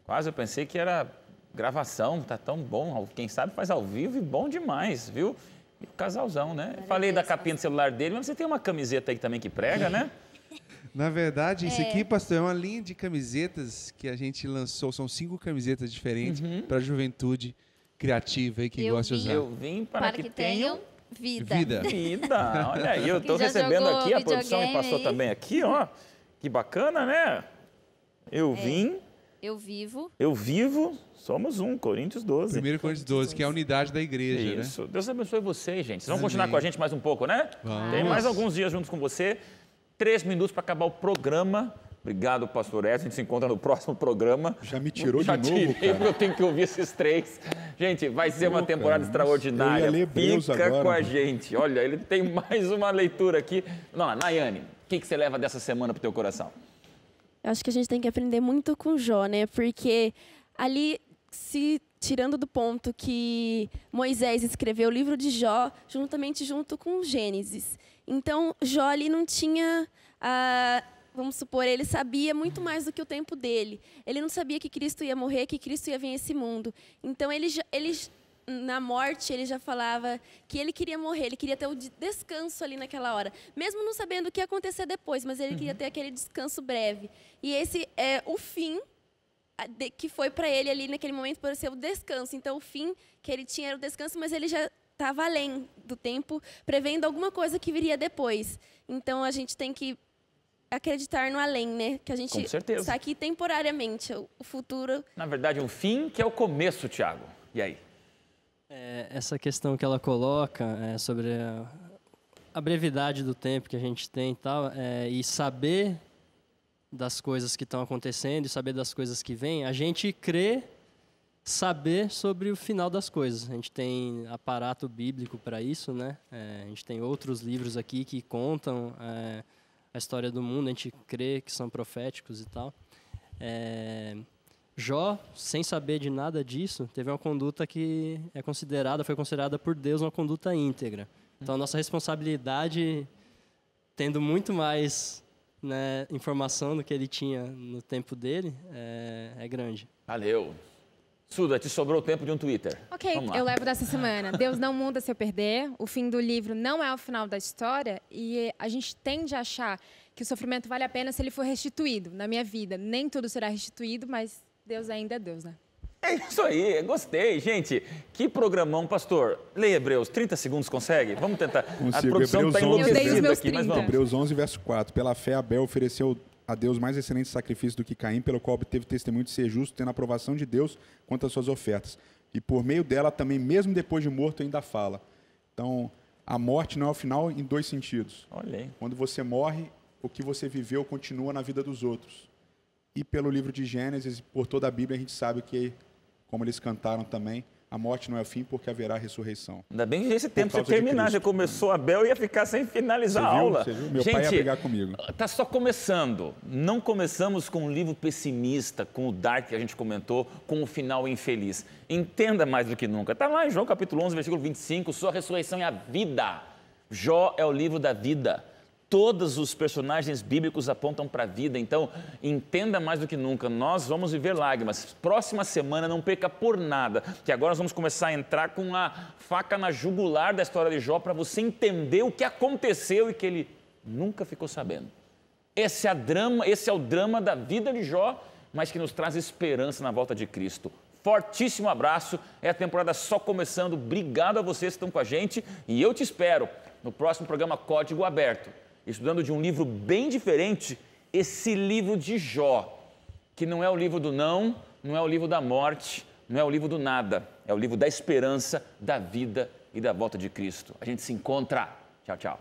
Quase eu pensei que era gravação, tá tão bom. Quem sabe faz ao vivo e bom demais, viu? E o casalzão, né? Falei da capinha do celular dele, mas você tem uma camiseta aí também que prega, né? Na verdade, isso aqui, pastor, é uma linha de camisetas que a gente lançou. São 5 camisetas diferentes para a juventude criativa aí que Eu gosta de vi. usar. Eu vim para que tenham vida. vida. Olha aí, eu estou Já recebendo jogou aqui, a produção me videogame passou aí? também aqui, ó. Que bacana, né? Eu vim, Eu vivo. eu vivo, somos um, Coríntios 12. 1 Coríntios 12, que é a unidade da igreja, né? Isso. Deus abençoe vocês, gente. Vocês vão Amém. continuar com a gente mais um pouco, né? Vamos. Tem mais alguns dias juntos com você. 3 minutos para acabar o programa. Obrigado, pastor Edson. A gente se encontra no próximo programa. Já me tirou Já de novo, tirei, cara. porque eu tenho que ouvir esses 3. Gente, vai ser uma temporada cara, extraordinária. eu ia ler Hebreus Fica agora, com a mano. gente. Olha, ele tem mais uma leitura aqui. Não, Nayane, o que você leva dessa semana para o teu coração? Eu acho que a gente tem que aprender muito com Jó, né? Porque ali, se tirando do ponto que Moisés escreveu o livro de Jó, junto com Gênesis. Então, Jó ali não tinha, vamos supor, ele sabia muito mais do que o tempo dele. Ele não sabia que Cristo ia morrer, que Cristo ia vir a esse mundo. Então, ele na morte, ele já falava que ele queria morrer, ele queria ter o descanso ali naquela hora. Mesmo não sabendo o que ia acontecer depois, mas ele queria ter aquele descanso breve. E esse é o fim que foi para ele ali naquele momento para ser o descanso. Então, o fim que ele tinha era o descanso, mas ele já estava além do tempo, prevendo alguma coisa que viria depois. Então, a gente tem que acreditar no além, né? Que a gente Com certeza. está aqui temporariamente, o futuro... Na verdade, um fim que é o começo, Tiago. E aí? Essa questão que ela coloca sobre a brevidade do tempo que a gente tem e tal, e saber das coisas que estão acontecendo e saber das coisas que vêm, a gente crê saber sobre o final das coisas. A gente tem aparato bíblico para isso, né? A gente tem outros livros aqui que contam a história do mundo, a gente crê que são proféticos e tal. Jó, sem saber de nada disso, teve uma conduta que foi considerada por Deus uma conduta íntegra. Então, a nossa responsabilidade, tendo muito mais, né, informação do que ele tinha no tempo dele, é grande. Valeu. Suda, te sobrou o tempo de um Twitter. Ok, Vamos lá. eu levo dessa semana. Deus não muda se eu perder. O fim do livro não é o final da história. E a gente tende a achar que o sofrimento vale a pena se ele for restituído na minha vida. Nem tudo será restituído, mas Deus ainda é Deus, né? É isso aí, gostei. Gente, que programão, pastor. Leia Hebreus, 30 segundos consegue? Vamos tentar. A Consigo. produção está Hebreus 11, enlouquecida aqui, mas vamos. Hebreus 11, verso 4. Pela fé, Abel ofereceu a Deus mais excelente sacrifício do que Caim, pelo qual obteve testemunho de ser justo, tendo a aprovação de Deus quanto às suas ofertas. E por meio dela também, mesmo depois de morto, ainda fala. Então, a morte não é o final em dois sentidos. Olha aí. Quando você morre, o que você viveu continua na vida dos outros. E pelo livro de Gênesis, por toda a Bíblia, a gente sabe que, como eles cantaram também, a morte não é o fim, porque haverá ressurreição. Ainda bem que esse tempo você causa de terminar. Cristo. Já começou a Bel e ia ficar sem finalizar a aula. Você viu? Meu pai ia brigar comigo. Tá só começando. Não começamos com um livro pessimista, com o dark que a gente comentou, com o final infeliz. Entenda mais do que nunca. Está lá em João capítulo 11, versículo 25, sua ressurreição é a vida. Jó é o livro da vida. Todos os personagens bíblicos apontam para a vida, então entenda mais do que nunca, nós vamos viver lágrimas. Próxima semana, não perca por nada, que agora nós vamos começar a entrar com a faca na jugular da história de Jó para você entender o que aconteceu e que ele nunca ficou sabendo. Esse é o drama da vida de Jó, mas que nos traz esperança na volta de Cristo. Fortíssimo abraço, é a temporada só começando, obrigado a vocês que estão com a gente e eu te espero no próximo programa Código Aberto. Estudando de um livro bem diferente, esse livro de Jó, que não é o livro do não é o livro da morte, não é o livro do nada, é o livro da esperança, da vida e da volta de Cristo. A gente se encontra. Tchau, tchau.